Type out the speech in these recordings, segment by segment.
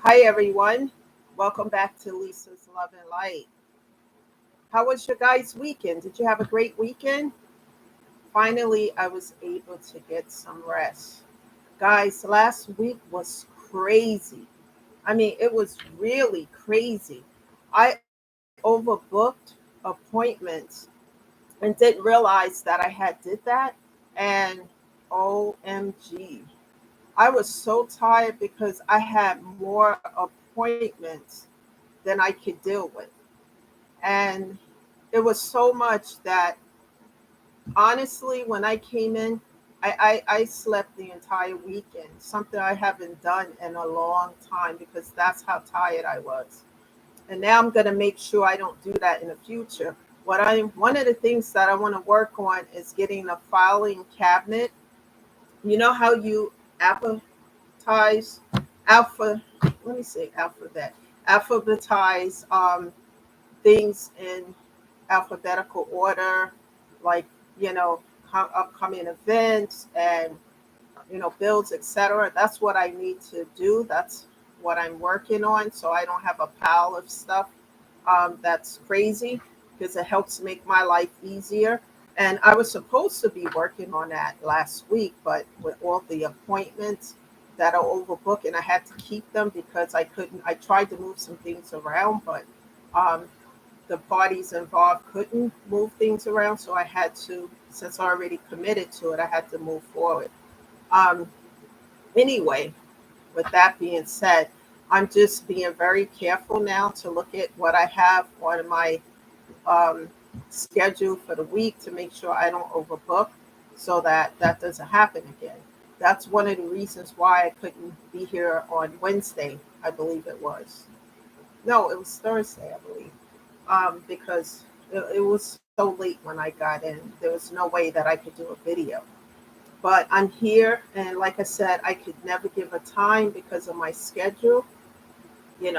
Hi, everyone. Welcome back to Lisa's Love and Light. How was your guys' weekend? Did you have a great weekend? Finally, I was able to get some rest. Guys, last week was crazy. I mean, it was really crazy. I overbooked appointments and didn't realize that I had did that. And OMG, I was so tired because I had more appointments than I could deal with. And it was so much that honestly, when I came in, I slept the entire weekend, something I haven't done in a long time because that's how tired I was. And now I'm going to make sure I don't do that in the future. One of the things that I want to work on is getting a filing cabinet. You know how you alphabetize alpha let me say alphabet alphabetize things in alphabetical order, like you know upcoming events and bills, etc. That's what I need to do. That's what I'm working on, so I don't have a pile of stuff that's crazy because it helps make my life easier. And I was supposed to be working on that last week, but with all the appointments that are overbooked, and I had to keep them because I couldn't. I tried to move some things around, but um, the parties involved couldn't move things around, so I had to, since I already committed to it, I had to move forward. Um, anyway, with that being said, I'm just being very careful now to look at what I have on my um, schedule for the week to make sure I don't overbook so that that doesn't happen again. That's one of the reasons why I couldn't be here on Wednesday, I believe it was. No, it was Thursday, I believe, because it was so late when I got in. There was no way that I could do a video. But I'm here, and like I said, I could never give a time because of my schedule.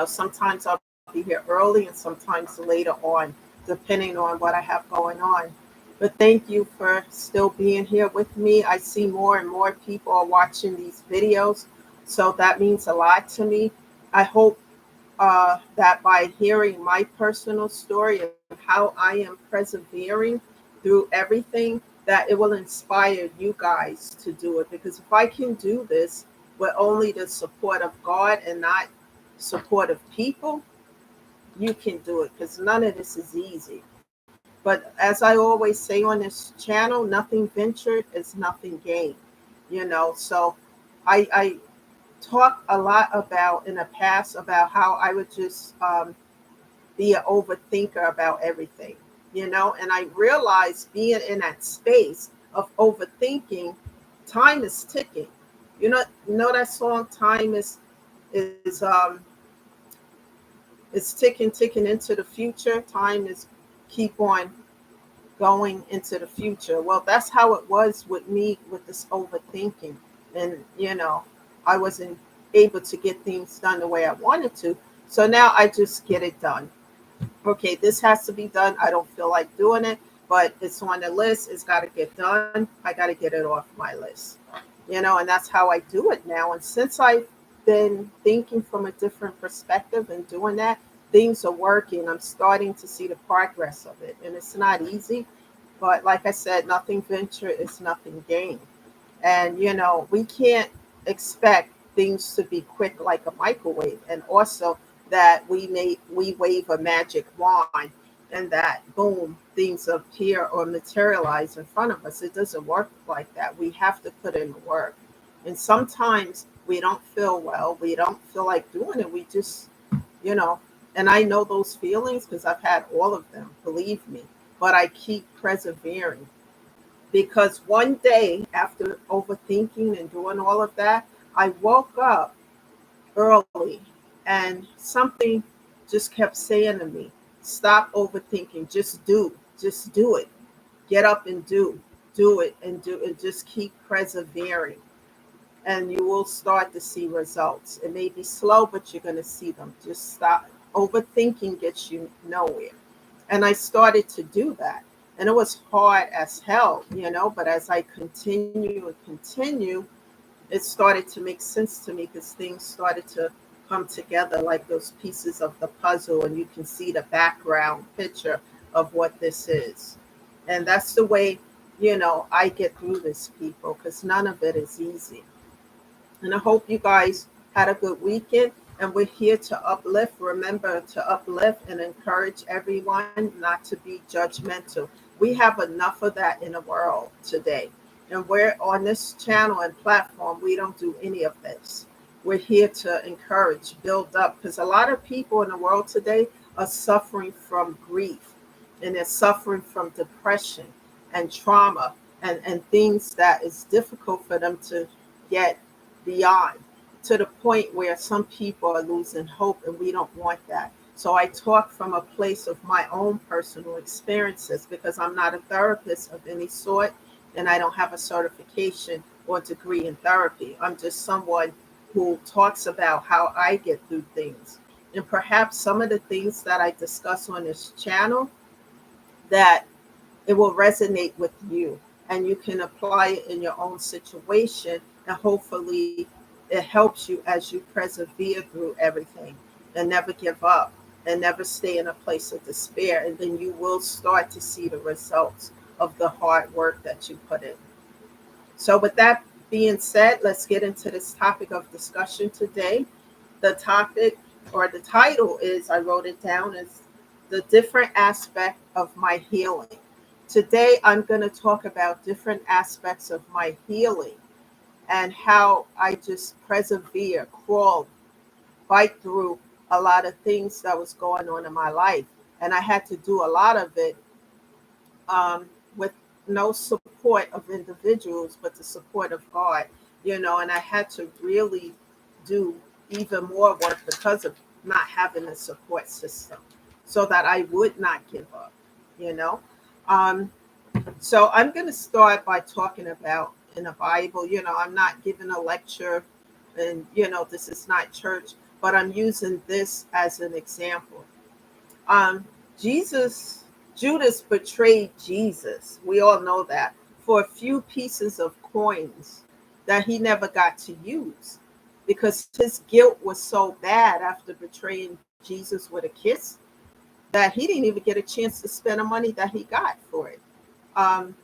Sometimes I'll be here early and sometimes later on, depending on what I have going on. But thank you for still being here with me. I see more and more people are watching these videos, so that means a lot to me. I hope that by hearing my personal story and how I am persevering through everything, that it will inspire you guys to do it. Because if I can do this with only the support of God and not support of people, you can do it because none of this is easy. But as I always say on this channel, nothing ventured is nothing gained. So I talk a lot about in the past about how I would just be an overthinker about everything, and I realized being in that space of overthinking, time is ticking. You know that song, time is it's ticking, ticking into the future. Time is keep on going into the future. Well, that's how it was with me with this overthinking. And, I wasn't able to get things done the way I wanted to. So now I just get it done. Okay, this has to be done. I don't feel like doing it, but it's on the list. It's got to get done. I got to get it off my list. And that's how I do it now. And since I've been thinking from a different perspective and doing that, things are working. I'm starting to see the progress of it. And it's not easy, but like I said, nothing venture is nothing gained. And, we can't expect things to be quick like a microwave. And also that we wave a magic wand and that boom, things appear or materialize in front of us. It doesn't work like that. We have to put in the work. And sometimes we don't feel well. We don't feel like doing it. We just, you know, and I know those feelings because I've had all of them, believe me. But I keep persevering because one day after overthinking and doing all of that, I woke up early and something just kept saying to me, stop overthinking, just do it. Get up and do it and do and just keep persevering and you will start to see results. It may be slow, but you're going to see them. Just stop. Overthinking gets you nowhere. And I started to do that. And it was hard as hell, but as I continue and continue, it started to make sense to me because things started to come together like those pieces of the puzzle, and you can see the background picture of what this is. And that's the way, I get through this, people, because none of it is easy. And I hope you guys had a good weekend. And we're here to uplift. Remember to uplift and encourage everyone not to be judgmental. We have enough of that in the world today. And we're on this channel and platform, we don't do any of this. We're here to encourage, build up, because a lot of people in the world today are suffering from grief, and they're suffering from depression and trauma, and things that is difficult for them to get beyond, to the point where some people are losing hope, and we don't want that. So I talk from a place of my own personal experiences, because I'm not a therapist of any sort, and I don't have a certification or degree in therapy. I'm just someone who talks about how I get through things. And perhaps some of the things that I discuss on this channel, that it will resonate with you, and you can apply it in your own situation, and hopefully it helps you as you persevere through everything, and never give up, and never stay in a place of despair. And then you will start to see the results of the hard work that you put in. So with that being said, let's get into this topic of discussion today. The topic, or the title is, I wrote it down, is the different aspect of my healing. Today, I'm going to talk about different aspects of my healing, and how I just persevere, crawl, fight through a lot of things that was going on in my life. And I had to do a lot of it with no support of individuals, but the support of God, and I had to really do even more work because of not having a support system, so that I would not give up, you know. Um, so I'm going to start by talking about in the Bible. I'm not giving a lecture, and, this is not church, but I'm using this as an example. Um, Jesus, Judas betrayed Jesus. We all know that, for a few pieces of coins that he never got to use, because his guilt was so bad after betraying Jesus with a kiss, that he didn't even get a chance to spend the money that he got for it. Um,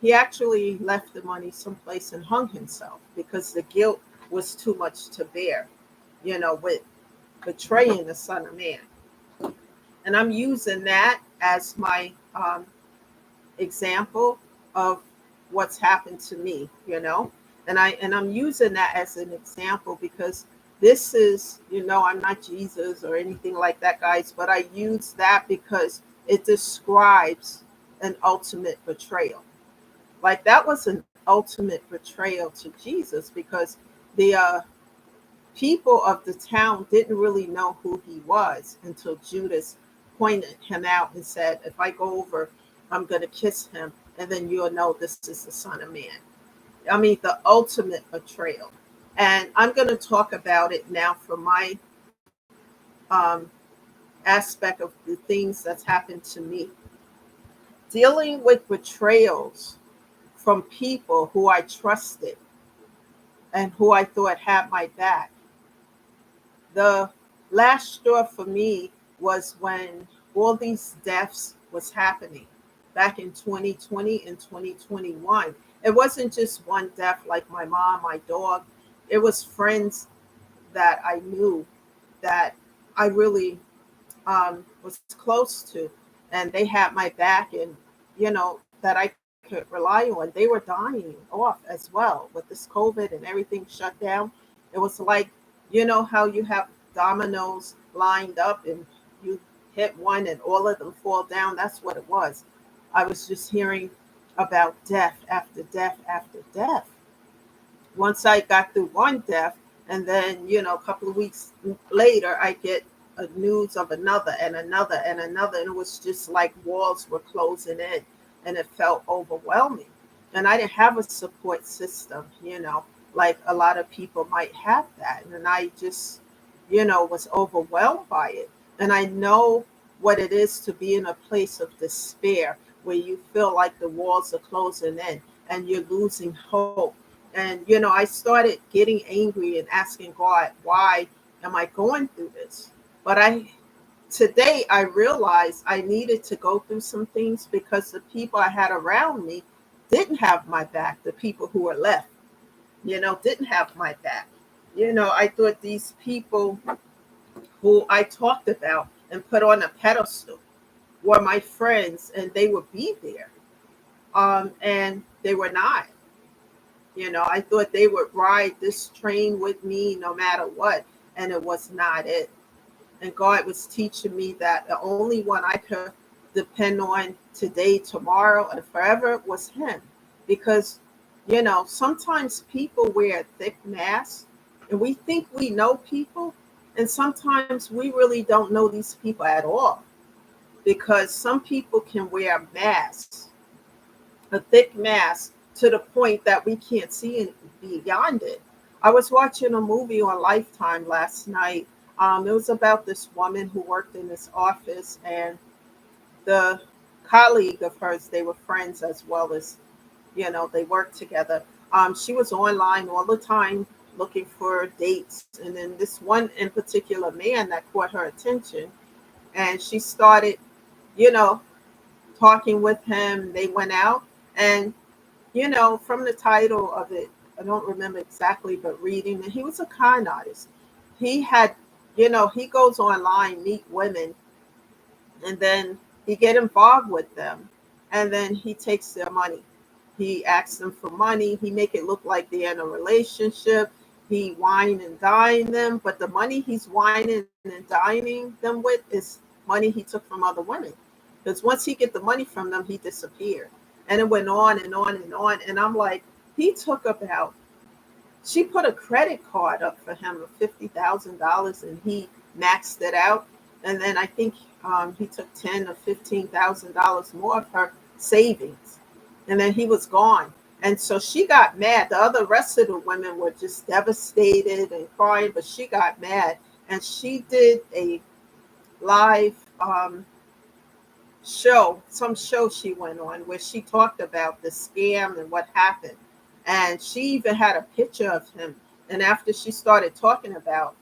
he actually left the money someplace and hung himself, because the guilt was too much to bear, with betraying the Son of Man. And I'm using that as my example of what's happened to me, and I'm using that as an example, because this is, I'm not Jesus or anything like that, guys, but I use that because it describes an ultimate betrayal. Like, that was an ultimate betrayal to Jesus, because the people of the town didn't really know who he was until Judas pointed him out and said, if I go over, I'm going to kiss him, and then you'll know this is the Son of Man. I mean, the ultimate betrayal. And I'm going to talk about it now from my um, aspect of the things that's happened to me. Dealing with betrayals from people who I trusted and who I thought had my back. The last straw for me was when all these deaths was happening back in 2020 and 2021. It wasn't just one death, like my mom, my dog. It was friends that I knew, that I really was close to, and they had my back, and that I could rely on. They were dying off as well with this COVID and everything shut down. It was like, how you have dominoes lined up, and you hit one and all of them fall down. That's what it was. I was just hearing about death after death after death. Once I got through one death, and then, a couple of weeks later, I get a news of another and another and another. And it was just like walls were closing in, and it felt overwhelming. And I didn't have a support system, like a lot of people might have that. And I just, was overwhelmed by it. And I know what it is to be in a place of despair, where you feel like the walls are closing in and you're losing hope. And, I started getting angry and asking God, why Am I going through this? But today I realized I needed to go through some things because the people I had around me didn't have my back. The people who were left, didn't have my back. I thought these people who I talked about and put on a pedestal were my friends and they would be there. And they were not. I thought they would ride this train with me no matter what. And it was not it. And God was teaching me that the only one I could depend on today, tomorrow, and forever was Him. Because, sometimes people wear thick masks and we think we know people. And sometimes we really don't know these people at all. Because some people can wear masks, a thick mask, to the point that we can't see beyond it. I was watching a movie on Lifetime last night. It was about this woman who worked in this office, and the colleague of hers, they were friends as well as, they worked together. She was online all the time looking for dates. And then this one in particular man that caught her attention, and she started, you know, talking with him. They went out, and from the title of it, I don't remember exactly, but reading, and he was a con artist. He had, he goes online, meet women, and then he get involved with them, and then he takes their money. He asks them for money. He make it look like they're in a relationship. He wine and dine them, but the money he's wining and dining them with is money he took from other women. Because once he get the money from them, he disappeared. And it went on and on and on. And I'm like, he took about, she put a credit card up for him of $50,000 and he maxed it out. And then I think he took $10,000 or $15,000 more of her savings. And then he was gone. And so she got mad. The other rest of the women were just devastated and crying, but she got mad. And she did a live some show she went on where she talked about the scam and what happened. And she even had a picture of him. And after she started talking about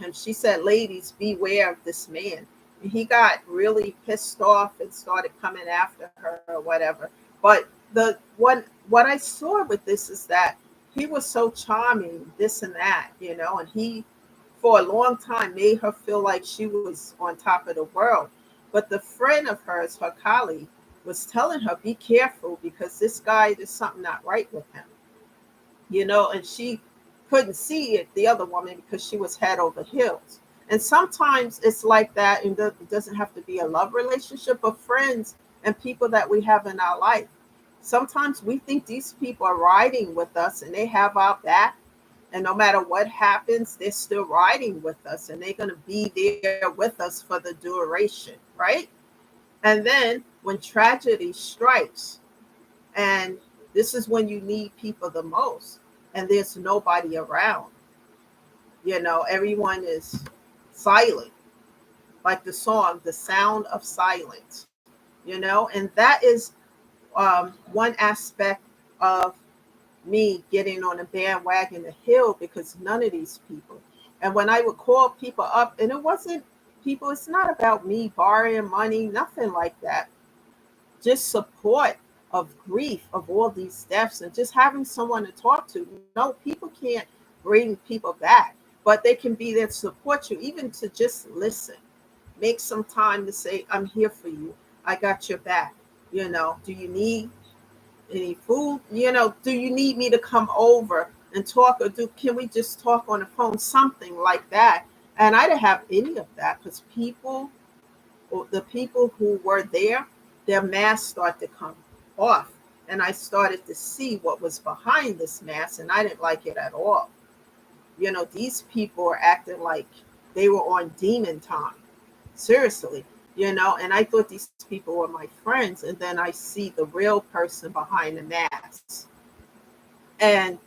him, she said, ladies, beware of this man. And he got really pissed off and started coming after her or whatever. But the what I saw with this is that he was so charming, this and that, and he for a long time made her feel like she was on top of the world. But the friend of hers, her colleague, was telling her, be careful because this guy, there's something not right with him. And she couldn't see it, the other woman, because she was head over heels. And sometimes it's like that, and it doesn't have to be a love relationship, but friends and people that we have in our life. Sometimes we think these people are riding with us and they have our back. And no matter what happens, they're still riding with us and they're going to be there with us for the duration, right? And then when tragedy strikes, and this is when you need people the most, and there's nobody around, everyone is silent, like the song, The Sound of Silence, and that is one aspect of me getting on a bandwagon to heal because none of these people. And when I would call people up, and it wasn't people, it's not about me borrowing money, nothing like that. Just support of grief of all these deaths and just having someone to talk to. No, people can't bring people back, but they can be there to support you, even to just listen. Make some time to say, I'm here for you. I got your back. Do you need any food? Do you need me to come over and talk, or can we just talk on the phone? Something like that. And I didn't have any of that because the people who were there, their masks started to come off. And I started to see what was behind this mask, and I didn't like it at all. These people are acting like they were on demon time. Seriously, and I thought these people were my friends. And then I see the real person behind the mask. And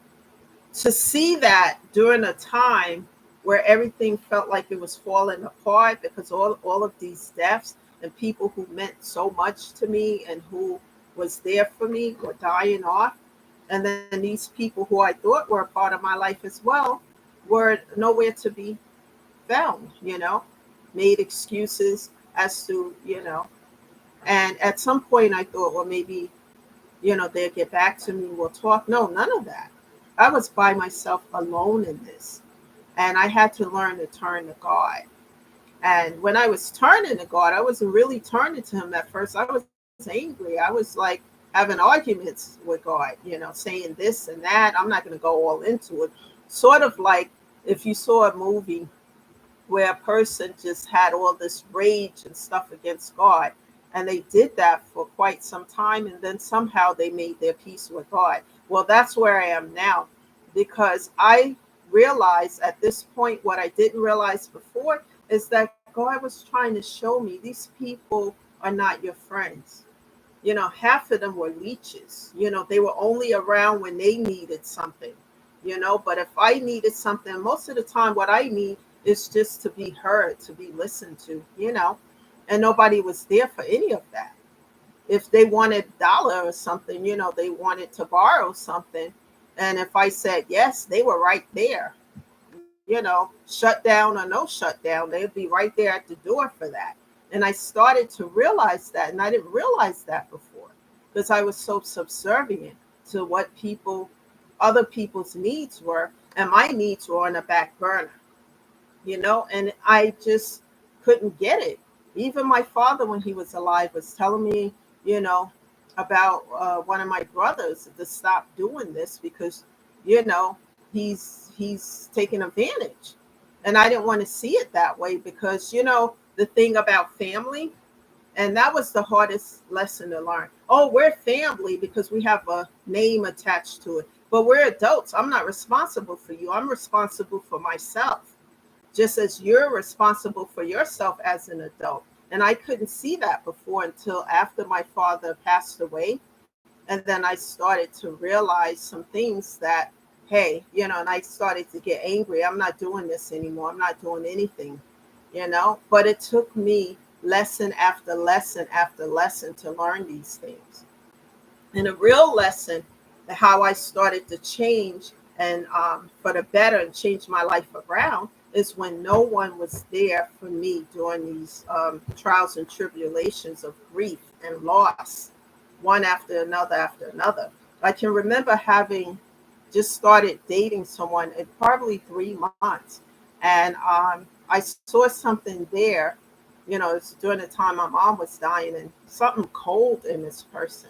to see that during a time where everything felt like it was falling apart because all of these deaths and people who meant so much to me and who was there for me were dying off. And then these people who I thought were a part of my life as well were nowhere to be found, made excuses as to, and at some point I thought, well, maybe, they'll get back to me, we'll talk. No, none of that. I was by myself alone in this. And I had to learn to turn to God. And when I was turning to God, I wasn't really turning to Him at first. I was angry. I was like having arguments with God, saying this and that. I'm not going to go all into it. Sort of like if you saw a movie where a person just had all this rage and stuff against God. And they did that for quite some time. And then somehow they made their peace with God. Well, that's where I am now, because I realized at this point what I didn't realize before is that God was trying to show me these people are not your friends. Half of them were leeches. They were only around when they needed something, but if I needed something, most of the time what I need is just to be heard, to be listened to, and nobody was there for any of that. If they wanted a dollar or something, they wanted to borrow something. And if I said yes, they were right there, shut down or no shutdown, they'd be right there at the door for that. And I started to realize that, and I didn't realize that before because I was so subservient to what other people's needs were, and my needs were on the back burner, and I just couldn't get it. Even my father, when he was alive, was telling me, you know, about one of my brothers to stop doing this because, you know, he's taking advantage. And I didn't want to see it that way because, the thing about family, and that was the hardest lesson to learn. Oh, we're family because we have a name attached to it. But we're adults. I'm not responsible for you. I'm responsible for myself, just as you're responsible for yourself as an adult. And I couldn't see that before until after my father passed away. And then I started to realize some things that, hey, and I started to get angry. I'm not doing this anymore. I'm not doing anything, But it took me lesson after lesson after lesson to learn these things. And a real lesson, how I started to change and for the better and change my life around, is when no one was there for me during these trials and tribulations of grief and loss, one after another after another. I can remember having just started dating someone in probably 3 months, and I saw something there. It's during the time my mom was dying, and something cold in this person,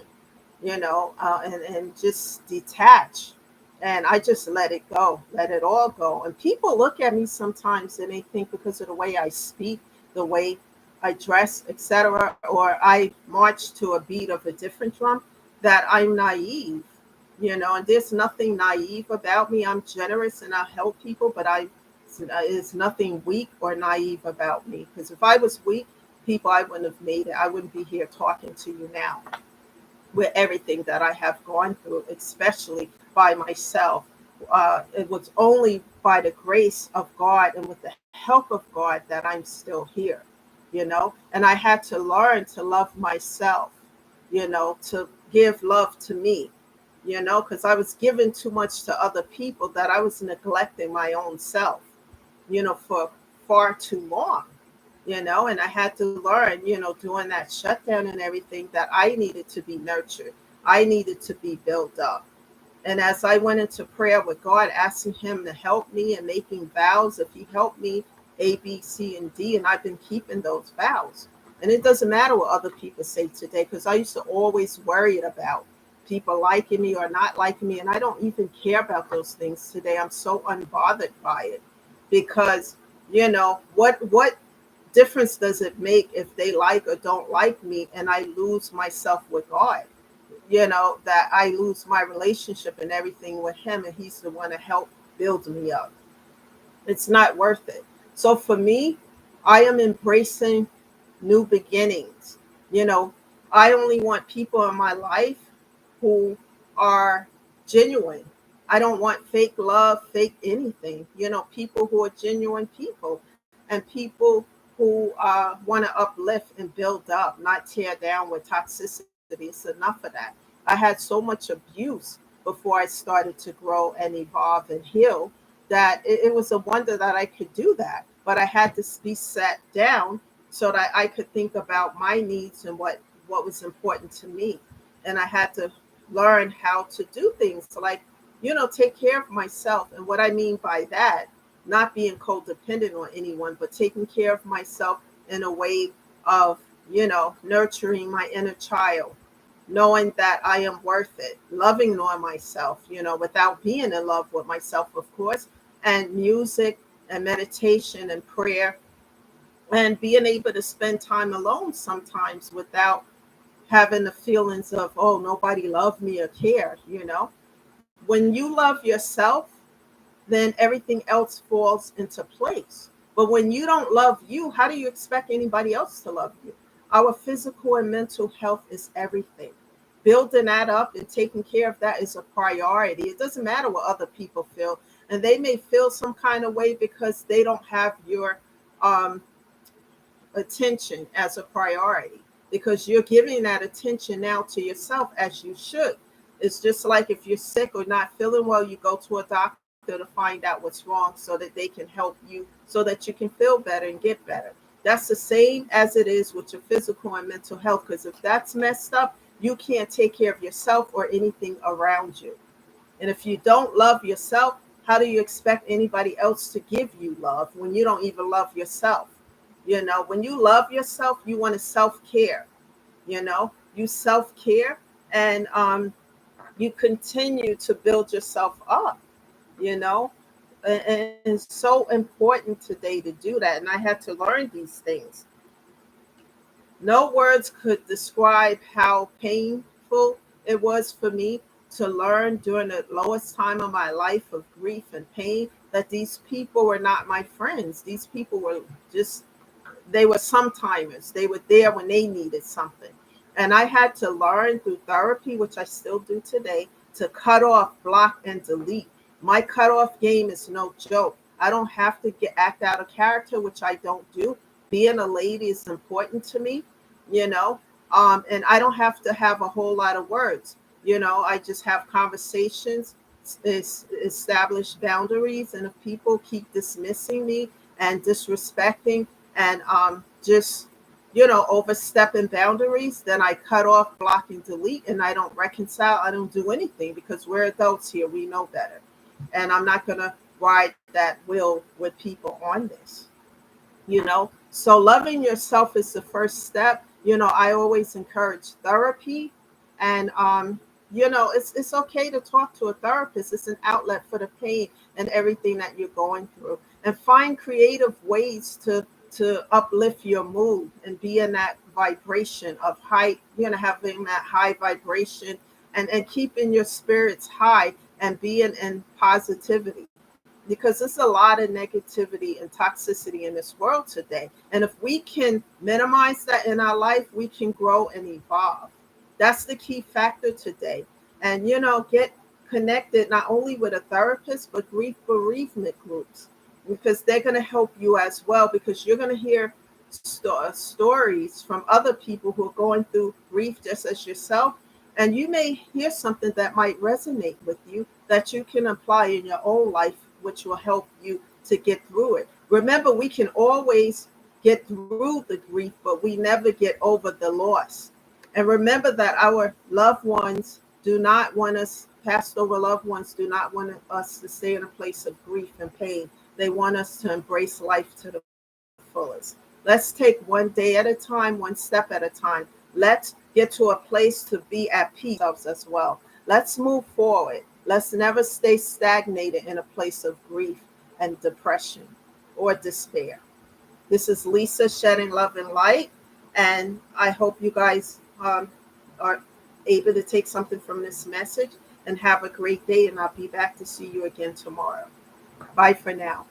and just detach. And I just let it go, let it all go. And people look at me sometimes and they think because of the way I speak, the way I dress, etc., or I march to a beat of a different drum, that I'm naive, and there's nothing naive about me. I'm generous and I help people, but there's nothing weak or naive about me. Because if I was weak, people, I wouldn't have made it. I wouldn't be here talking to you now with everything that I have gone through, especially by myself. It was only by the grace of God and with the help of God that I'm still here, and I had to learn to love myself, to give love to me, because I was giving too much to other people that I was neglecting my own self, for far too long, and I had to learn, during that shutdown and everything, that I needed to be nurtured. I needed to be built up. And as I went into prayer with God, asking Him to help me and making vows, if He helped me, A, B, C, and D, and I've been keeping those vows. And it doesn't matter what other people say today, because I used to always worry about people liking me or not liking me, and I don't even care about those things today. I'm so unbothered by it because, what difference does it make if they like or don't like me and I lose myself with God? That I lose my relationship and everything with Him, and He's the one to help build me up. It's not worth it. So for me, I am embracing new beginnings. You know, I only want people in my life who are genuine. I don't want fake love, fake anything. People who are genuine people and people who want to uplift and build up, not tear down with toxicity. It's enough of that. I had so much abuse before I started to grow and evolve and heal, that it was a wonder that I could do that. But I had to be sat down so that I could think about my needs and what was important to me. And I had to learn how to do things like, take care of myself. And what I mean by that, not being codependent on anyone, but taking care of myself in a way of, nurturing my inner child, knowing that I am worth it, loving on myself, without being in love with myself, of course, and music and meditation and prayer, and being able to spend time alone sometimes without having the feelings of, oh, nobody loved me or care. When you love yourself, then everything else falls into place. But when you don't love you, how do you expect anybody else to love you? Our physical and mental health is everything. Building that up and taking care of that is a priority. It doesn't matter what other people feel. And they may feel some kind of way because they don't have your um, attention as a priority, because you're giving that attention now to yourself as you should. It's just like if you're sick or not feeling well, you go to a doctor to find out what's wrong so that they can help you so that you can feel better and get better. That's the same as it is with your physical and mental health, because if that's messed up, you can't take care of yourself or anything around you. And if you don't love yourself, how do you expect anybody else to give you love when you don't even love yourself? When you love yourself, you want to self-care. You self-care, and you continue to build yourself up. you know and it's so important today to do that, and I had to learn these things. No words could describe how painful it was for me to learn during the lowest time of my life of grief and pain that these people were not my friends. These people were just, they were sometimers. They were there when they needed something. And I had to learn through therapy, which I still do today, to cut off, block, and delete. My cutoff game is no joke. I don't have to act out of character, which I don't do. Being a lady is important to me, you know, and I don't have to have a whole lot of words. I just have conversations, establish boundaries, and if people keep dismissing me and disrespecting and just overstepping boundaries, then I cut off, block, and delete, and I don't reconcile. I don't do anything because we're adults here. We know better, and I'm not gonna ride that wheel with people on this. So loving yourself is the first step. I always encourage therapy, and it's okay to talk to a therapist. It's an outlet for the pain and everything that you're going through, and find creative ways to uplift your mood and be in that vibration of high, having that high vibration, and keeping your spirits high and being in positivity, because there's a lot of negativity and toxicity in this world today. And if we can minimize that in our life, we can grow and evolve. That's the key factor today. And, get connected not only with a therapist, but grief bereavement groups, because they're going to help you as well, because you're going to hear stories from other people who are going through grief just as yourself. And you may hear something that might resonate with you that you can apply in your own life, which will help you to get through it. Remember, we can always get through the grief, but we never get over the loss. And remember that our loved ones do not want us, passed over loved ones do not want us to stay in a place of grief and pain. They want us to embrace life to the fullest. Let's take one day at a time, one step at a time. Let's get to a place to be at peace as well. Let's move forward. Let's never stay stagnated in a place of grief and depression or despair. This is Lisa, shedding love and light, and I hope you guys are able to take something from this message, and have a great day, and I'll be back to see you again tomorrow. Bye for now.